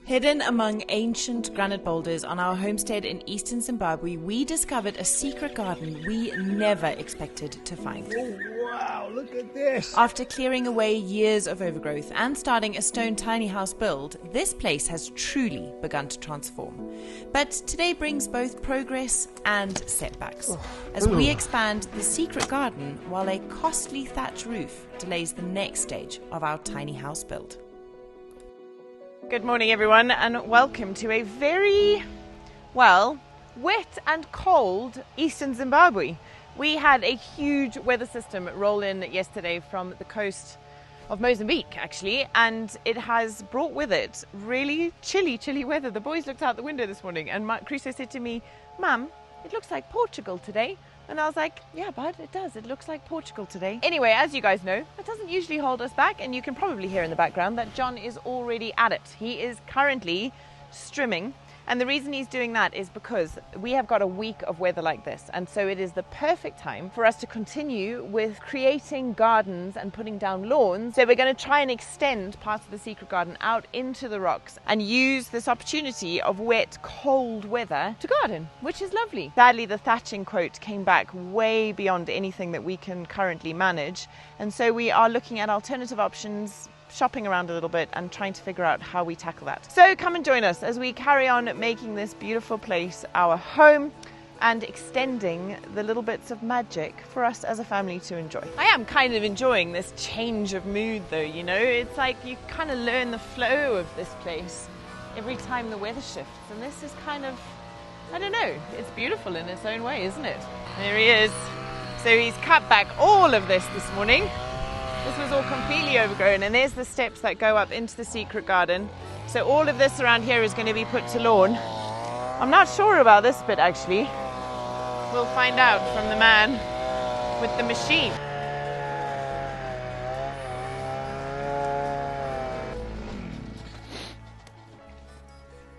Hidden among ancient granite boulders on our homestead in eastern Zimbabwe, we discovered a secret garden we never expected to find. Oh, wow, look at this! After clearing away years of overgrowth and starting a stone tiny house build, this place has truly begun to transform. But today brings both progress and setbacks, as we expand the secret garden while a costly thatch roof delays the next stage of our tiny house build. Good morning, everyone, and welcome to a very, wet and cold eastern Zimbabwe. We had a huge weather system roll in yesterday from the coast of Mozambique, actually, and it has brought with it really chilly weather. The boys looked out the window this morning, and Crusoe said to me, "Mum, it looks like Portugal today." And I was like, yeah, bud, it does. It looks like Portugal today. Anyway, as you guys know, it doesn't usually hold us back. And you can probably hear in the background that John is already at it. He is currently strimming. And the reason he's doing that is because we have got a week of weather like this. And so it is the perfect time for us to continue with creating gardens and putting down lawns. So we're going to try and extend parts of the secret garden out into the rocks and use this opportunity of wet, cold weather to garden, which is lovely. Sadly, the thatching quote came back way beyond anything that we can currently manage. And so we are looking at alternative options, shopping around a little bit and trying to figure out how we tackle that. So come and join us as we carry on making this beautiful place our home and extending the little bits of magic for us as a family to enjoy. I am kind of enjoying this change of mood though, you know. It's like you kind of learn the flow of this place every time the weather shifts, and this is kind of, I don't know, it's beautiful in its own way, isn't it? There he is. So he's cut back all of this morning. This was all completely overgrown, and there's the steps that go up into the secret garden. So all of this around here is going to be put to lawn. I'm not sure about this bit, actually. We'll find out from the man with the machine.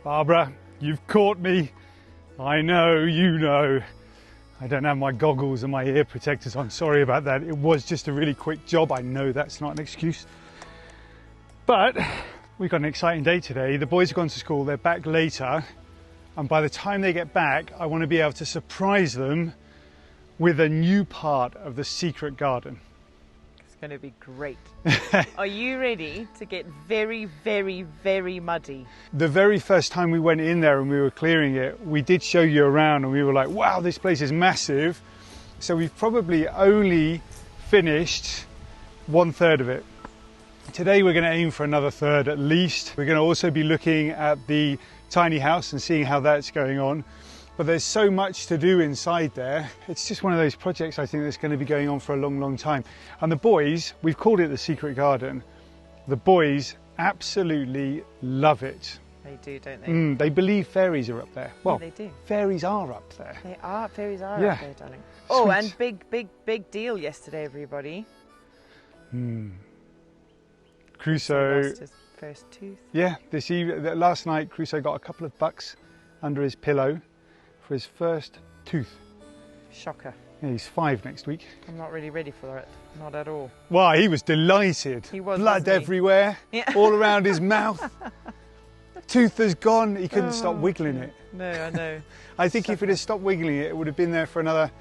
Barbara, you've caught me. I know, you know. I don't have my goggles and my ear protectors on. Sorry about that. It was just a really quick job. I know that's not an excuse. But we've got an exciting day today. The boys have gone to school. They're back later. And by the time they get back, I want to be able to surprise them with a new part of the secret garden. It's going to be great. Are you ready to get very, very, very muddy? The very first time we went in there and we were clearing it, we did show you around and we were like, wow, this place is massive. So we've probably only finished 1/3 of it. Today we're going to aim for another third at least. We're going to also be looking at the tiny house and seeing how that's going on. But there's so much to do inside there. It's just one of those projects I think that's going to be going on for a long, long time. And the boys, we've called it the secret garden. The boys absolutely love it. They do, don't they? They believe fairies are up there. Well, yeah, they do. Fairies are up there. They are. Fairies are Yeah. up there, darling. Oh, Sweet. and big deal yesterday, everybody. Crusoe Lost his first tooth. Yeah, last night Crusoe got a couple of bucks under his pillow for his first tooth. Shocker. Yeah, he's 5 next week. I'm not really ready for it. Not at all. Wow, he was delighted. He was, blood wasn't he? everywhere, Yeah. all around his mouth. Tooth has gone. He couldn't stop wiggling it. No, I know. I think if he'd have stopped wiggling it, it would have been there for another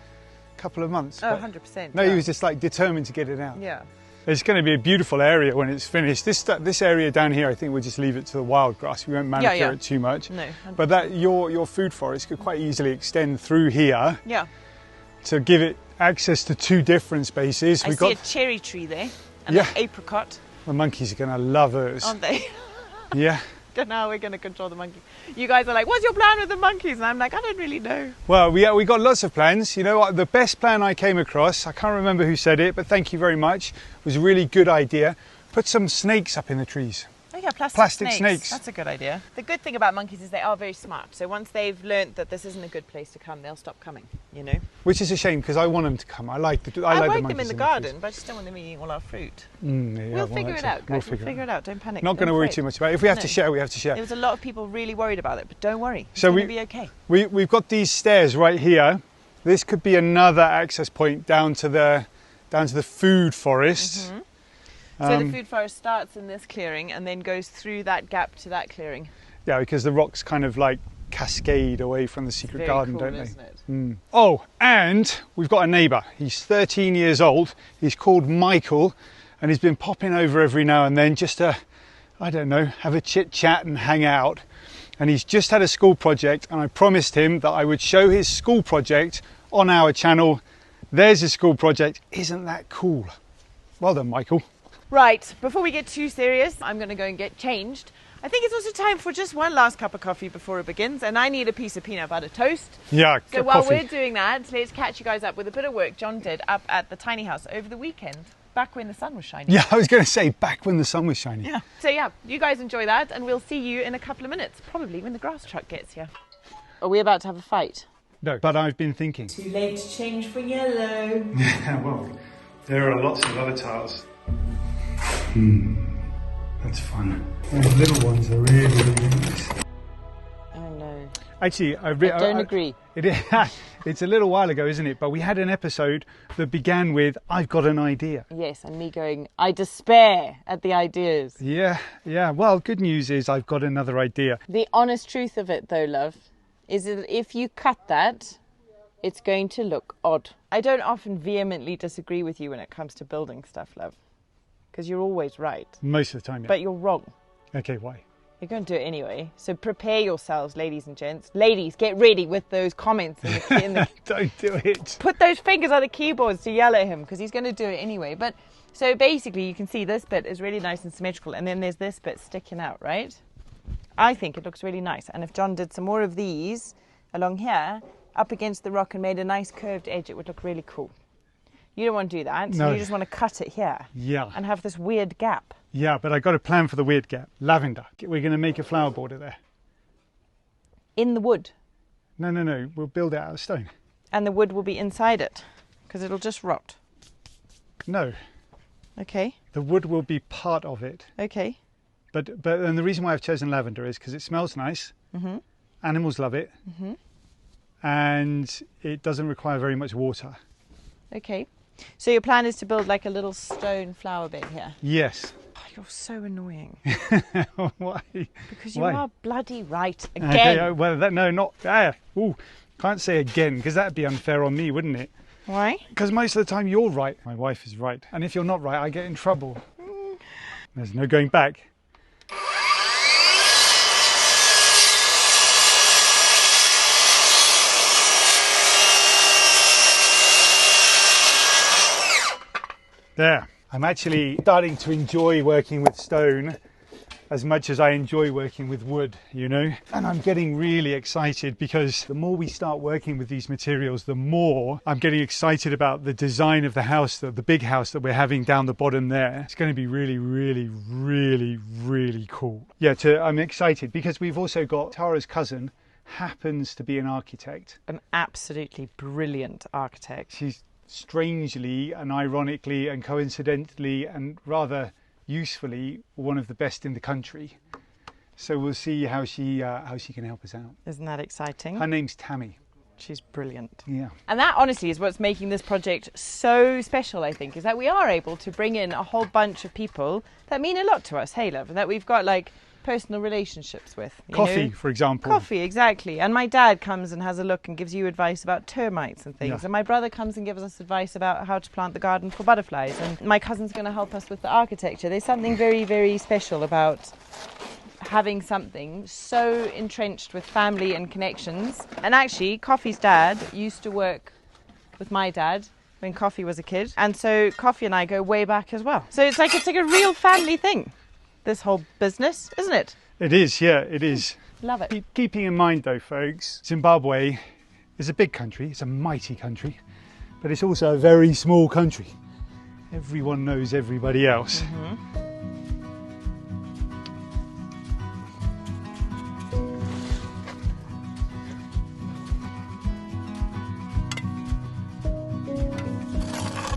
couple of months. Oh, but 100%. no, yeah. he was just like determined to get it out. Yeah. It's going to be a beautiful area when it's finished. This area down here, I think we'll just leave it to the wild grass. We won't manicure it too much. No. 100%. But that your food forest could quite easily extend through here. Yeah. To give it access to 2 different spaces. I see a cherry tree there and an apricot. The monkeys are going to love us. Aren't they? Yeah. Don't know how we're going to control the monkeys. You guys are like, what's your plan with the monkeys? And I'm like, I don't really know. Well, we got lots of plans. You know what? The best plan I came across, I can't remember who said it, but thank you very much. It was a really good idea. Put some snakes up in the trees. Oh yeah, plastic snakes. That's a good idea. The good thing about monkeys is they are very smart. So once they've learnt that this isn't a good place to come, they'll stop coming, you know. Which is a shame because I want them to come. I like the I like monkeys them in the garden, but I just don't want them eating all our fruit. We'll figure it out, guys. We'll figure it out. Don't panic. Not going to worry too much about it. If we have to share, we have to share. There was a lot of people really worried about it, but don't worry. It's So going to be okay. We've got these stairs right here. This could be another access point down to the food forest. So the food forest starts in this clearing and then goes through that gap to that clearing. Yeah, because the rocks kind of like cascade away from the secret garden, cool, don't they? isn't it? Oh, and we've got a neighbour. He's 13 years old. He's called Michael, and he's been popping over every now and then just to, I don't know, have a chit chat and hang out. And he's just had a school project, and I promised him that I would show his school project on our channel. There's his school project. Isn't that cool? Well done, Michael. Right, before we get too serious, I'm going to go and get changed. I think it's also time for just one last cup of coffee before it begins, and I need a piece of peanut butter toast. Yeah, so while we're doing that, let's catch you guys up with a bit of work John did up at the tiny house over the weekend, back when the sun was shining. Yeah, I was going to say back when the sun was shining. Yeah. So yeah, you guys enjoy that, and we'll see you in a couple of minutes, probably when the grass truck gets here. Are we about to have a fight? No, but I've been thinking. Too late to change for yellow. Yeah, well, there are lots of other tiles. That's fun. Those little ones are really, really nice. I know. Actually, I don't agree. It's a little while ago, isn't it? But we had an episode that began with, I've got an idea. Yes, and me going, I despair at the ideas. Yeah. Well, good news is I've got another idea. The honest truth of it, though, love, is that if you cut that, it's going to look odd. I don't often vehemently disagree with you when it comes to building stuff, love. Because you're always right. Most of the time, yeah. But you're wrong. Okay, why? You're going to do it anyway. So prepare yourselves, ladies and gents. Ladies, get ready with those comments. Don't do it. Put those fingers on the keyboards to yell at him, because he's going to do it anyway. But so basically, you can see this bit is really nice and symmetrical. And then there's this bit sticking out, right? I think it looks really nice. And if John did some more of these along here, up against the rock and made a nice curved edge, it would look really cool. You don't want to do that. No. You just want to cut it here. Yeah. And have this weird gap. Yeah, but I got a plan for the weird gap. Lavender. We're going to make a flower border there. In the wood. No. We'll build it out of stone. And the wood will be inside it, because it'll just rot. No. Okay. The wood will be part of it. Okay. But and the reason why I've chosen lavender is because it smells nice. Animals love it. And it doesn't require very much water. Okay. So your plan is to build like a little stone flower bed here? Yes. Oh, you're so annoying. Why? Because you Why? are bloody right again. Okay, well, no, not there. Ooh, can't say again, because that'd be unfair on me, wouldn't it? Why? Because most of the time you're right. My wife is right. And if you're not right, I get in trouble. There's no going back. There. I'm actually starting to enjoy working with stone as much as I enjoy working with wood, you know? And I'm getting really excited because the more we start working with these materials, the more I'm getting excited about the design of the house, the big house that we're having down the bottom there. It's going to be really, really, really, really cool. Yeah, I'm excited because we've also got Tara's cousin happens to be an architect. An absolutely brilliant architect. She's strangely and ironically and coincidentally and rather usefully one of the best in the country. So we'll see how she can help us out. Isn't that exciting? Her name's Tammy. She's brilliant. Yeah. And that honestly is what's making this project so special, I think, is that we are able to bring in a whole bunch of people that mean a lot to us, hey love, and that we've got like personal relationships with. Coffee, for example. Coffee, exactly. And my dad comes and has a look and gives you advice about termites and things. Yeah. And my brother comes and gives us advice about how to plant the garden for butterflies. And my cousin's going to help us with the architecture. There's something very, very special about having something so entrenched with family and connections. And actually, Coffee's dad used to work with my dad when Coffee was a kid. And so Coffee and I go way back as well. So it's like a real family thing, this whole business, isn't it? It is, yeah, it is. Love it. Keeping in mind though, folks, Zimbabwe is a big country, it's a mighty country, but it's also a very small country. Everyone knows everybody else.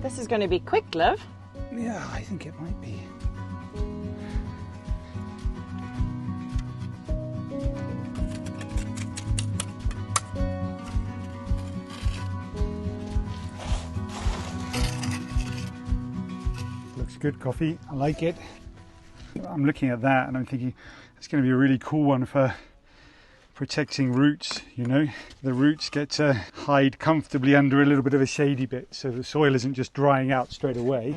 This is going to be quick, love. Yeah, I think it might be. Looks good, Coffee. I like it. I'm looking at that and I'm thinking it's going to be a really cool one for protecting roots, you know. The roots get to hide comfortably under a little bit of a shady bit so the soil isn't just drying out straight away.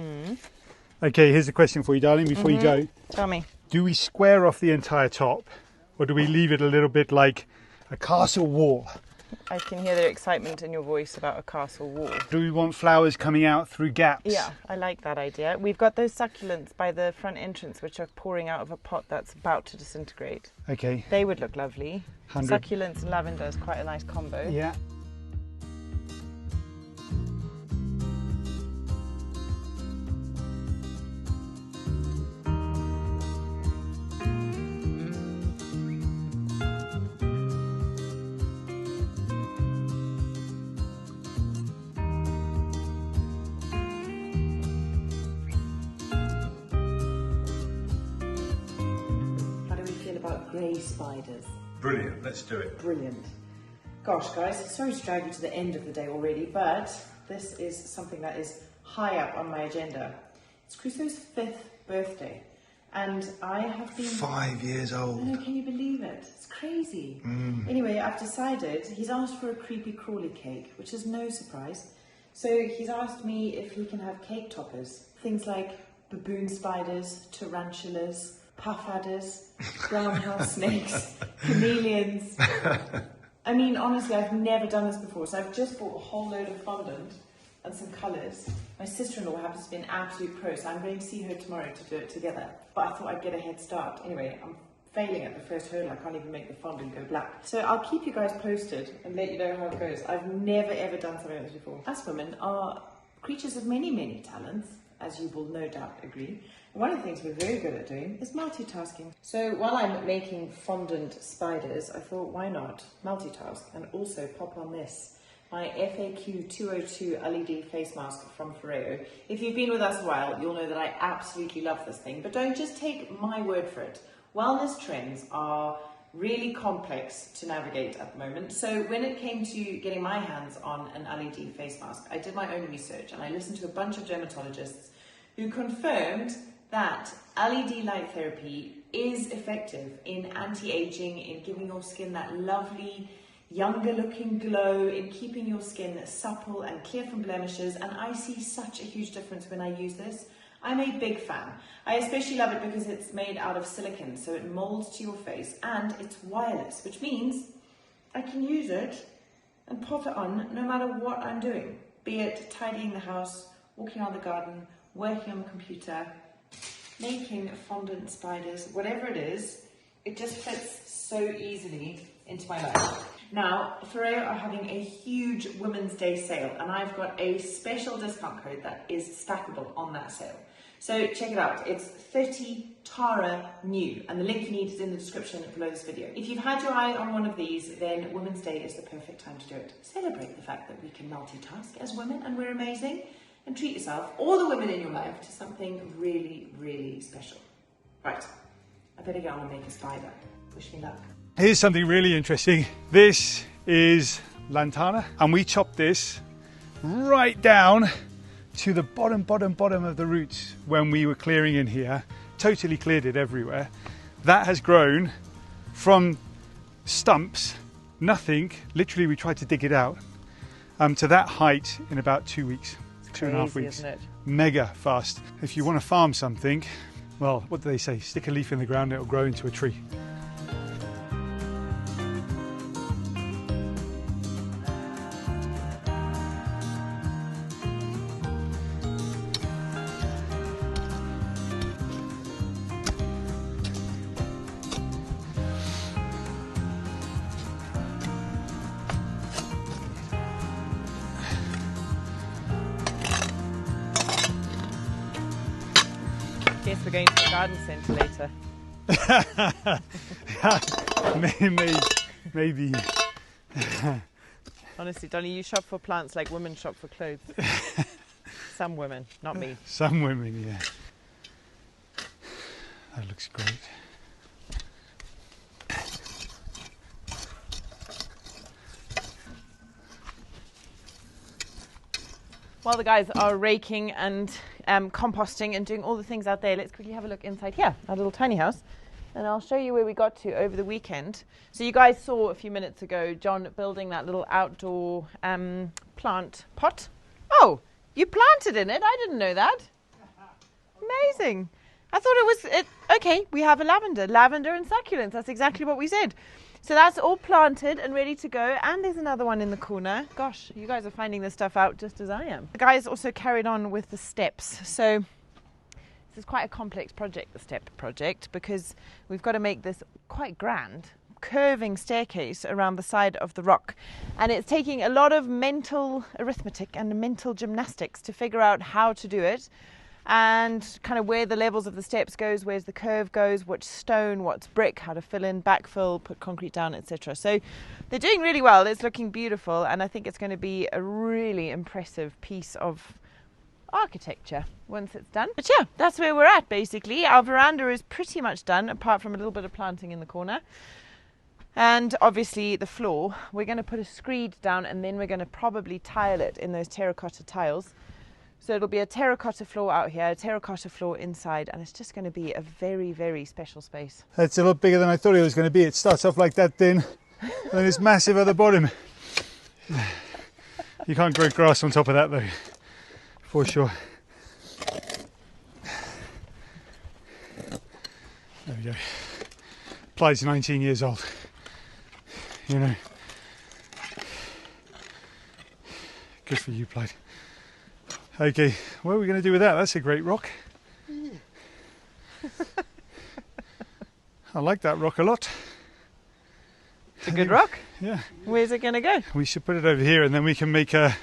Okay, here's a question for you, darling, before you go. Tell me. Do we square off the entire top, or do we leave it a little bit like a castle wall? I can hear the excitement in your voice about a castle wall. Do we want flowers coming out through gaps? Yeah, I like that idea. We've got those succulents by the front entrance which are pouring out of a pot that's about to disintegrate. Okay. They would look lovely. 100. Succulents and lavender is quite a nice combo. Yeah. About grey spiders. Brilliant, let's do it. Brilliant. Gosh, guys, sorry to drag you to the end of the day already, but this is something that is high up on my agenda. It's Crusoe's 5th birthday, and I have been 5 years old. I know, can you believe it? It's crazy. Anyway, I've decided he's asked for a creepy crawly cake, which is no surprise. So he's asked me if he can have cake toppers, things like baboon spiders, tarantulas, puff adders, brown house snakes, chameleons. I mean, honestly, I've never done this before, so I've just bought a whole load of fondant and some colours. My sister-in-law happens to be an absolute pro, so I'm going to see her tomorrow to do it together. But I thought I'd get a head start. Anyway, I'm failing at the first hurdle. I can't even make the fondant go black. So I'll keep you guys posted and let you know how it goes. I've never ever done something like this before. Us women are creatures of many, many talents, as you will no doubt agree. One of the things we're very good at doing is multitasking. So while I'm making fondant spiders, I thought, why not multitask and also pop on this, my FAQ 202 LED face mask from Ferrero. If you've been with us a while, you'll know that I absolutely love this thing, but don't just take my word for it. Wellness trends are really complex to navigate at the moment. So when it came to getting my hands on an LED face mask, I did my own research and I listened to a bunch of dermatologists who confirmed that LED light therapy is effective in anti-aging, in giving your skin that lovely, younger looking glow, in keeping your skin supple and clear from blemishes, and I see such a huge difference when I use this. I'm a big fan. I especially love it because it's made out of silicone, so it molds to your face, and it's wireless, which means I can use it and pop it on no matter what I'm doing, be it tidying the house, walking around the garden, working on the computer, making fondant spiders, whatever it is, it just fits so easily into my life. Now, Ferrero are having a huge Women's Day sale, and I've got a special discount code that is stackable on that sale. So check it out, it's 30 Tara New, and the link you need is in the description below this video. If you've had your eye on one of these, then Women's Day is the perfect time to do it. Celebrate the fact that we can multitask as women and we're amazing, and treat yourself, or the women in your life, to something really, really special. Right, I better get on and make a spider. Wish me luck. Here's something really interesting. This is lantana, and we chopped this right down to the bottom of the roots when we were clearing in here. Totally cleared it everywhere. That has grown from stumps, nothing, literally we tried to dig it out, to that height in about 2 weeks. Crazy, 2.5 weeks. Isn't it? Mega fast. If you want to farm something, well, what do they say? Stick a leaf in the ground, it'll grow into a tree. Guess we're going to the garden centre later. Maybe. Honestly, Donny, you shop for plants like women shop for clothes. Some women, not me. Some women, yeah. That looks great. While the guys are raking and composting and doing all the things out there, let's quickly have a look inside here, our little tiny house. And I'll show you where we got to over the weekend. So you guys saw a few minutes ago John building that little outdoor plant pot. Oh, you planted in it? I didn't know that. Amazing. I thought it was... Okay, we have a lavender and succulents. That's exactly what we said. So that's all planted and ready to go. And there's another one in the corner. Gosh, you guys are finding this stuff out just as I am. The guys also carried on with the steps. So... this is quite a complex project, the step project, because we've got to make this quite grand, curving staircase around the side of the rock. And it's taking a lot of mental arithmetic and mental gymnastics to figure out how to do it and kind of where the levels of the steps goes, where's the curve goes, which stone, what's brick, how to fill in, backfill, put concrete down, etc. So they're doing really well. It's looking beautiful, and I think it's going to be a really impressive piece of architecture once it's done. But yeah, that's where we're at basically. Our veranda is pretty much done, apart from a little bit of planting in the corner. And obviously the floor, we're going to put a screed down, and then we're going to probably tile it in those terracotta tiles. So it'll be a terracotta floor out here, a terracotta floor inside, and it's just going to be a very, very special space. It's a lot bigger than I thought it was going to be. It starts off like that thin, and then it's massive at the bottom. You can't grow grass on top of that though, for sure. There we go. Ply's 19 years old, you know. Good for you, Ply. Okay, what are we going to do with that? That's a great rock. I like that rock a lot. It's a good rock? Yeah. Where's it going to go? We should put it over here, and then we can make a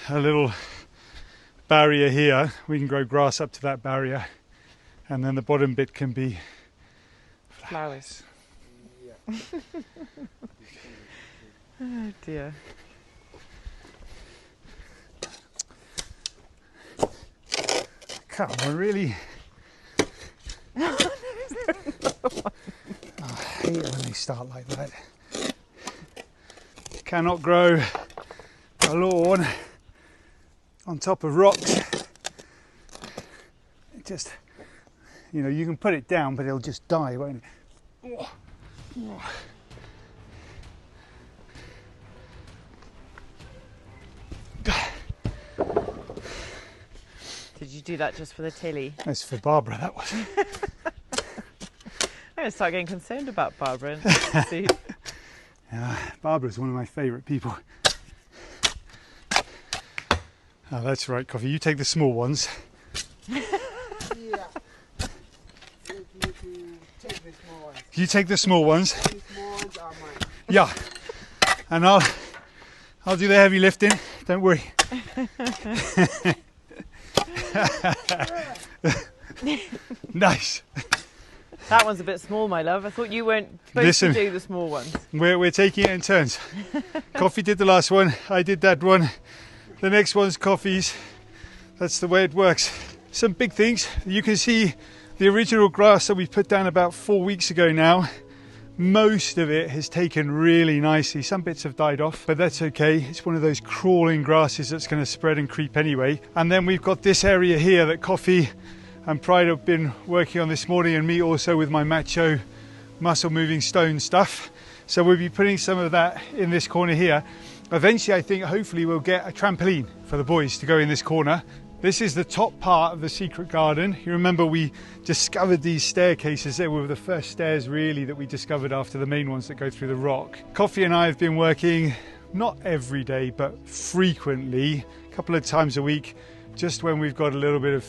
little barrier here. We can grow grass up to that barrier, and then the bottom bit can be flowers. Yeah. Oh dear. Come on, really? Oh, I hate it when they start like that. You cannot grow a lawn on top of rocks. It just, you know, you can put it down, but it'll just die, won't it? Oh. Did you do that just for the telly? That's for Barbara, that was. I'm going to start getting concerned about Barbara. See. Yeah, Barbara's one of my favourite people. Oh, that's right, Coffee. You take the small ones. Yeah. Take the small ones. You take the small ones. The small ones are mine. Yeah. And I'll do the heavy lifting. Don't worry. Nice. That one's a bit small, my love. I thought you weren't supposed to do the small ones. We're taking it in turns. Coffee did the last one. I did that one. The next one's Coffee's. That's the way it works. Some big things. You can see the original grass that we put down about 4 weeks ago now. Most of it has taken really nicely. Some bits have died off, but that's okay. It's one of those crawling grasses that's going to spread and creep anyway. And then we've got this area here that Coffee and Pride have been working on this morning, and me also with my macho muscle moving stone stuff. So we'll be putting some of that in this corner here. Eventually, I think hopefully we'll get a trampoline for the boys to go in this corner. This is the top part of the secret garden. You remember we discovered these staircases. They were the first stairs really that we discovered after the main ones that go through the rock. Coffee and I have been working, not every day, but frequently, a couple of times a week, just when we've got a little bit of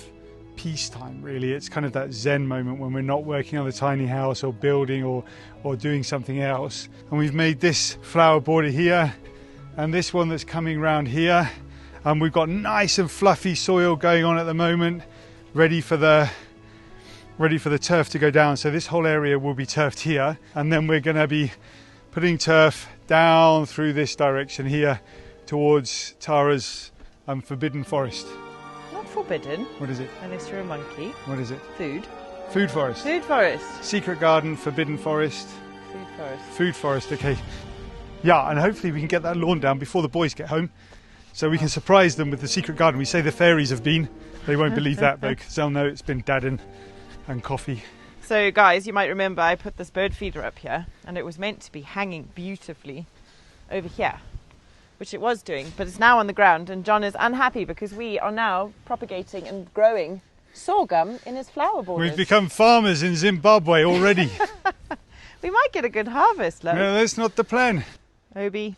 peacetime really. It's kind of that zen moment when we're not working on the tiny house or building or doing something else. And we've made this flower border here and this one that's coming round here. And we've got nice and fluffy soil going on at the moment, ready for the turf to go down. So this whole area will be turfed here, and then we're going to be putting turf down through this direction here towards Tara's forbidden forest. Not forbidden. What is it? Unless you're a monkey. What is it? Food. Food forest. Food forest. Secret garden, forbidden forest. Food forest. Food forest, okay. Yeah, and hopefully we can get that lawn down before the boys get home, so we can surprise them with the secret garden. We say the fairies have been. They won't believe that though, because they'll know it's been Dad and Coffee. So guys, you might remember I put this bird feeder up here, and it was meant to be hanging beautifully over here, which it was doing, but it's now on the ground, and John is unhappy because we are now propagating and growing sorghum in his flower borders. We've become farmers in Zimbabwe already. We might get a good harvest, love. No, that's not the plan. Obi,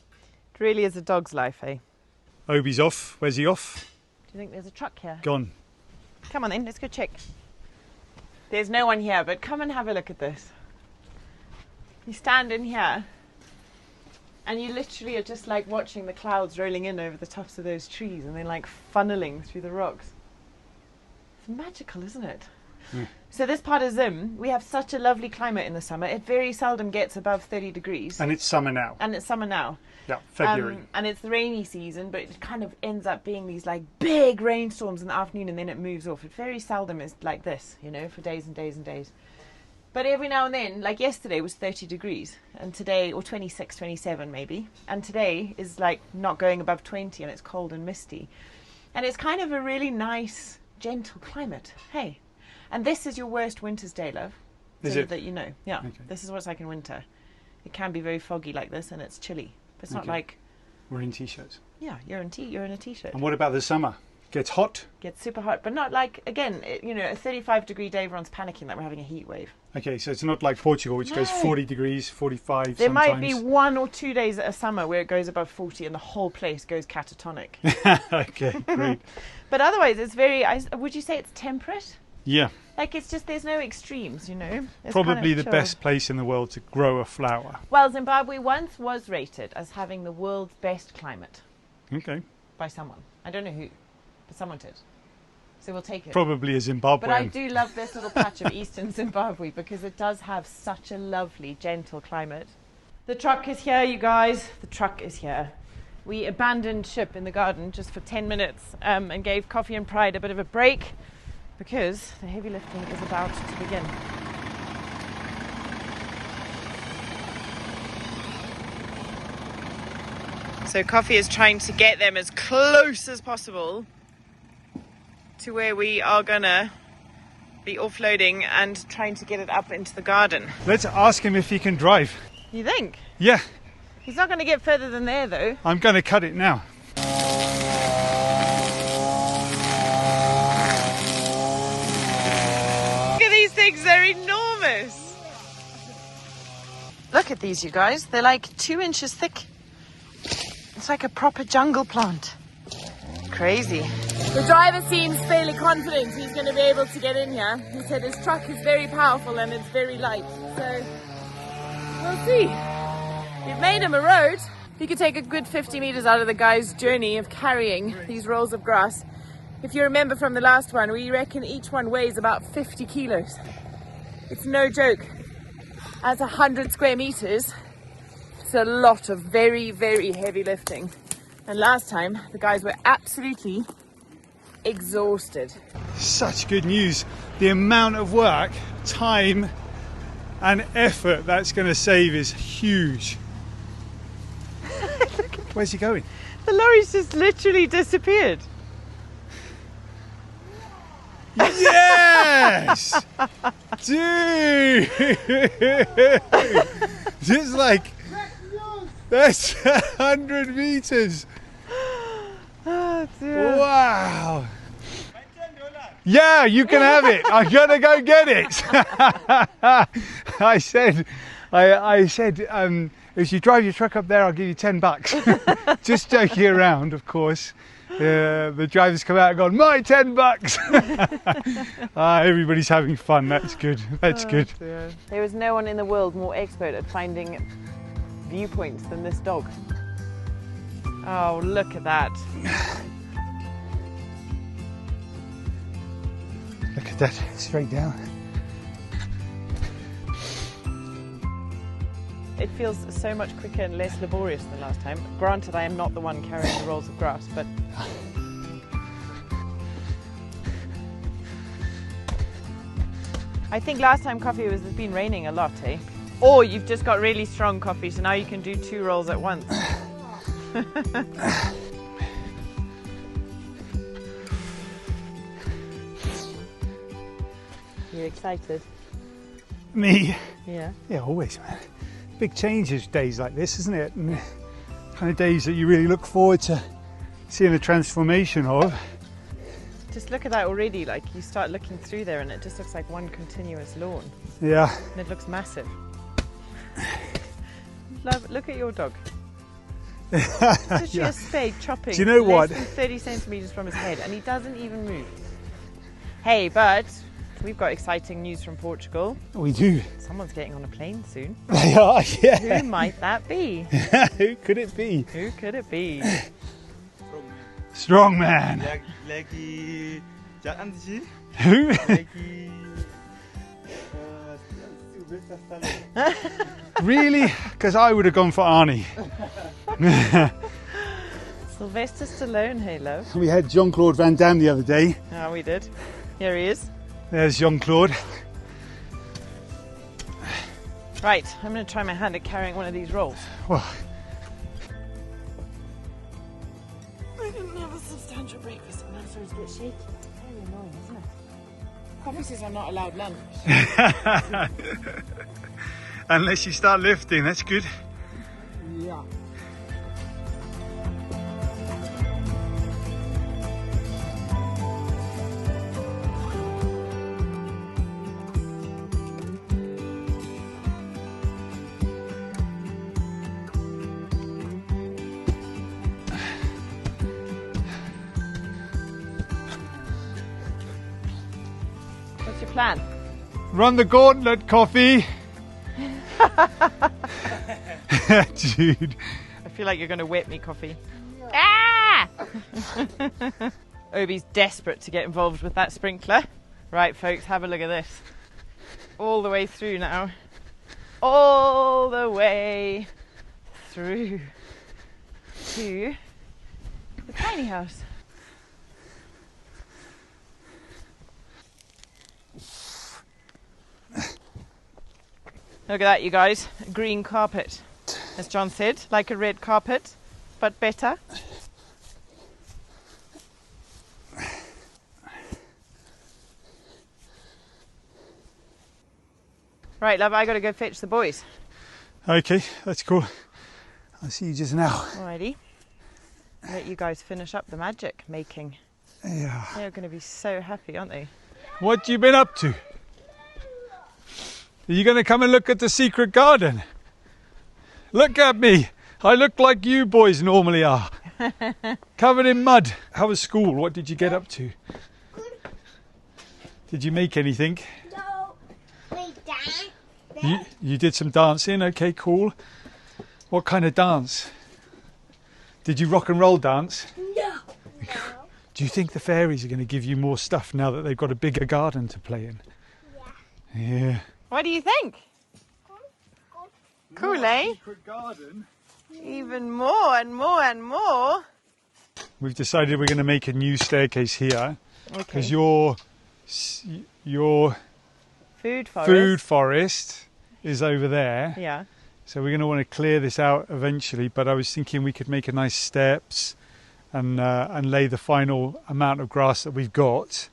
it really is a dog's life, eh? Obi's off. Where's he off? Do you think there's a truck here? Gone. Come on then, let's go check. There's no one here, but come and have a look at this. You stand in here, and you literally are just like watching the clouds rolling in over the tops of those trees, and they're like funneling through the rocks. It's magical, isn't it? Mm. So this part of Zim, we have such a lovely climate in the summer. It very seldom gets above 30 degrees. And it's summer now. And it's summer now. Yeah, February. And it's the rainy season, but it kind of ends up being these like big rainstorms in the afternoon, and then it moves off. It very seldom is like this, you know, for days and days and days. But every now and then, like yesterday was 30 degrees, and today, or 26, 27 maybe, and today is like not going above 20, and it's cold and misty. And it's kind of a really nice, gentle climate. Hey. And this is your worst winter's day, love. Is so it? that you know. Yeah. Okay. This is what it's like in winter. It can be very foggy like this, and it's chilly. But it's not Okay. like, We're in t-shirts. yeah, you're in a t-shirt. And what about the summer? Gets hot? Gets super hot, but not like, again, you know, a 35-degree day, everyone's panicking that we're having a heat wave. Okay, so it's not like Portugal, which goes No. 40 degrees, 45 There sometimes. might be 1 or 2 days at a summer where it goes above 40 and the whole place goes catatonic. Okay, great. But otherwise, it's very, would you say it's temperate? Yeah, Like, it's just, there's no extremes, you know? It's probably kind of the chill. best place in the world to grow a flower. Well, Zimbabwe once was rated as having the world's best climate Okay, by someone. I don't know who, but someone did. So we'll take it. probably a Zimbabwean. But I do love this little patch of eastern Zimbabwe because it does have such a lovely, gentle climate. The truck is here, you guys. The truck is here. We abandoned ship in the garden just for 10 minutes and gave Coffee and Pride a bit of a break because the heavy lifting is about to begin. So Coffee is trying to get them as close as possible to where we are gonna be offloading and trying to get it up into the garden. Let's ask him if he can drive. You think? Yeah, He's not going to get further than there though. I'm going to cut it now. Look at these things, they're enormous. Look at these, you guys. They're like 2 inches thick. It's like a proper jungle plant. Crazy. The driver seems fairly confident he's going to be able to get in here. He said his truck is very powerful and it's very light. So we'll see. We've made him a road. He could take a good 50 meters out of the guy's journey of carrying these rolls of grass. If you remember from the last one, we reckon each one weighs about 50 kilos. It's no joke. As 100 square meters, it's a lot of very, very heavy lifting. And last time, the guys were absolutely exhausted. Such good news. The amount of work, time and effort that's going to save is huge. Where's he going? The lorry's just literally disappeared. Yes! Dude! Just like, that's 100 meters. Oh dear. Wow! Yeah, you can have it. I'm gonna go get it. I said, if you drive your truck up there, I'll give you $10. Just joking around, of course. The drivers come out and gone, my $10. Everybody's having fun. That's good. That's good. Dear. There is no one in the world more expert at finding viewpoints than this dog. Oh, look at that. Look at that, straight down. It feels so much quicker and less laborious than last time. Granted, I am not the one carrying the rolls of grass, but... I think last time Coffee was, it's been raining a lot, eh? Or you've just got really strong coffee, so now you can do 2 rolls at once. You're excited? Me? Yeah. Yeah, always, man. Big changes days like this, isn't it? And kind of days that you really look forward to seeing the transformation of. Just look at that already, like you start looking through there and it just looks like one continuous lawn. Yeah. And it looks massive. Love, look at your dog. Literally a spade chopping. Do you know what? Less than 30 centimetres from his head and he doesn't even move. Hey, but we've got exciting news from Portugal. We do. Someone's getting on a plane soon. They are, yeah. Who might that be? Who could it be? Who could it be? Strong man. Who? Really? Because I would have gone for Arnie. Sylvester Stallone, hey love. We had Jean-Claude Van Damme the other day. Oh, we did. Here he is. There's Jean-Claude. Right, I'm going to try my hand at carrying one of these rolls. Well, I didn't have a substantial breakfast and I'm starting to get shaky. Very annoying, isn't it? Promises are not allowed lunch. unless you start lifting, that's good. Yeah. What's your plan? Run the gauntlet, Coffee. Dude. I feel like you're going to wet me, Coffee. Ah! Obi's desperate to get involved with that sprinkler. Right, folks, have a look at this. All the way through now. All the way through to the tiny house. Look at that, you guys. A green carpet. As John said, like a red carpet, but better. Right, love, I got to go fetch the boys. Okay, that's cool. I'll see you just now. Alrighty. Let you guys finish up the magic making. Yeah. They're going to be so happy, aren't they? What you been up to? Are you going to come and look at the secret garden? Look at me. I look like you boys normally are. Covered in mud. How was school? What did you get up to? Did you make anything? No, we dance. You did some dancing. Okay, cool. What kind of dance? Did you rock and roll dance? No. Do you think the fairies are going to give you more stuff now that they've got a bigger garden to play in? Yeah. Yeah. What do you think? Cool, eh? Secret garden. Even more and more and more. We've decided we're going to make a new staircase here because Okay. your Food forest. food forest is over there. Yeah. So we're going to want to clear this out eventually. But I was thinking we could make a nice steps and lay the final amount of grass that we've got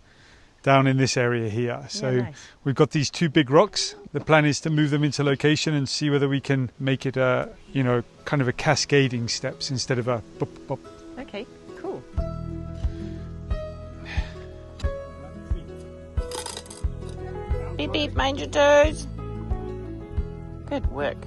down in this area here. So nice. we've got these two big rocks. The plan is to move them into location and see whether we can make it a, kind of a cascading steps instead of a bop, bop. Okay, cool. Beep beep, mind your toes. Good work.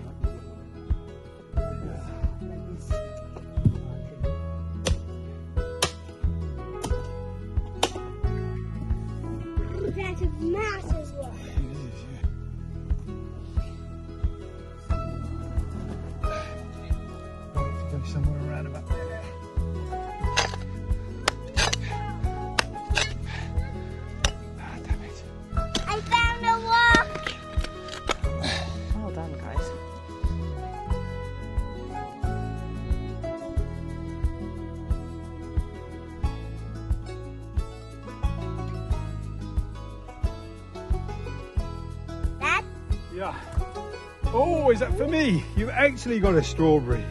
That's a massive one. Go somewhere around about there. Ah, damn it. I found a walk. Well done, guys. That Yeah. Oh, is that for me? You've actually got a strawberry.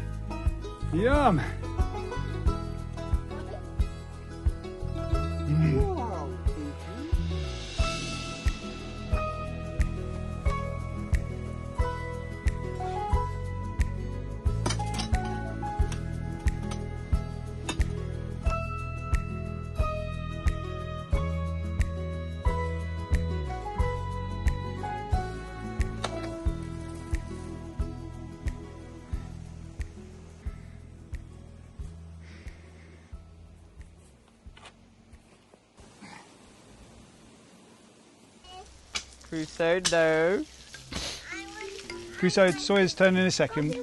Yum. Wow. Crusoe, no. Crusoe, Sawyer's turn in a second.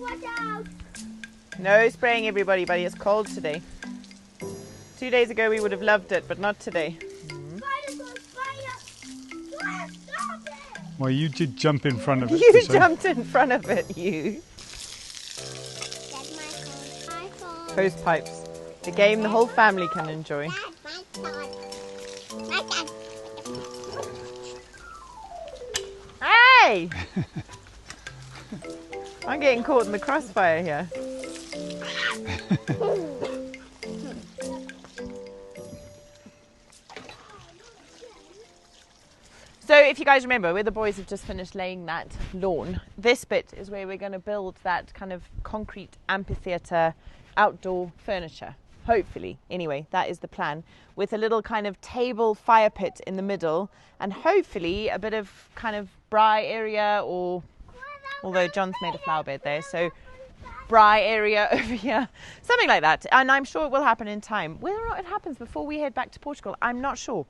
No spraying everybody, buddy. It's cold today. 2 days ago we would have loved it, but not today. Well, you did jump in front of it. You Crusoe. jumped in front of it, you. Hose pipes. The game the whole family can enjoy. Hey! I'm getting caught in the crossfire here. So if you guys remember, where the boys have just finished laying that lawn, this bit is where we're going to build that kind of concrete amphitheatre outdoor furniture. Hopefully, anyway, that is the plan, with a little kind of table fire pit in the middle, and hopefully a bit of kind of braai area, or although John's made a flower bed there, so braai area over here, something like that. And I'm sure it will happen in time. Whether or not it happens before we head back to Portugal, I'm not sure.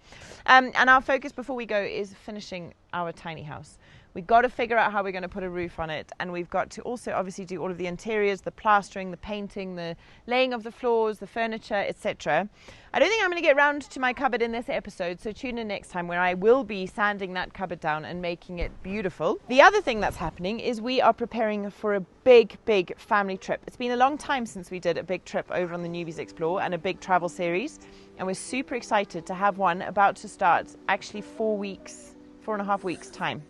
And our focus before we go is finishing our tiny house. We've got to figure out how we're going to put a roof on it, and we've got to also obviously do all of the interiors, the plastering, the painting, the laying of the floors, the furniture, etc. I don't think I'm going to get round to my cupboard in this episode, so tune in next time where I will be sanding that cupboard down and making it beautiful. The other thing that's happening is we are preparing for a big family trip. It's been a long time since we did a big trip over on the Newbies Explore and a big travel series, and we're super excited to have one about to start actually 4.5 weeks time.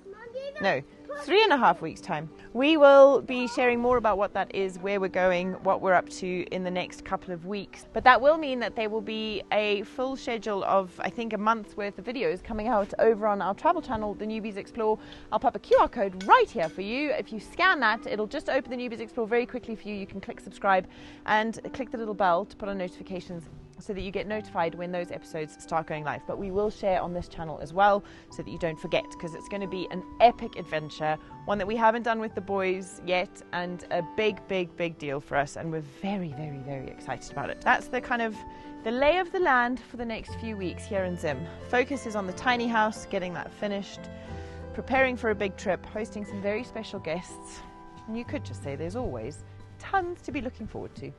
No, 3.5 weeks time. We will be sharing more about what that is, where we're going, what we're up to in the next couple of weeks. But that will mean that there will be a full schedule of, I think, a month's worth of videos coming out over on our travel channel, The Newbies Explore. I'll pop a QR code right here for you. If you scan that, it'll just open The Newbies Explore very quickly for you. You can click subscribe and click the little bell to put on notifications, so that you get notified when those episodes start going live. But we will share on this channel as well, so that you don't forget, because it's going to be an epic adventure, one that we haven't done with the boys yet, and a big deal for us, and we're very excited about it. That's the kind of the lay of the land for the next few weeks here in Zim. Focus is on the tiny house, getting that finished, preparing for a big trip, hosting some very special guests, and you could just say there's always tons to be looking forward to.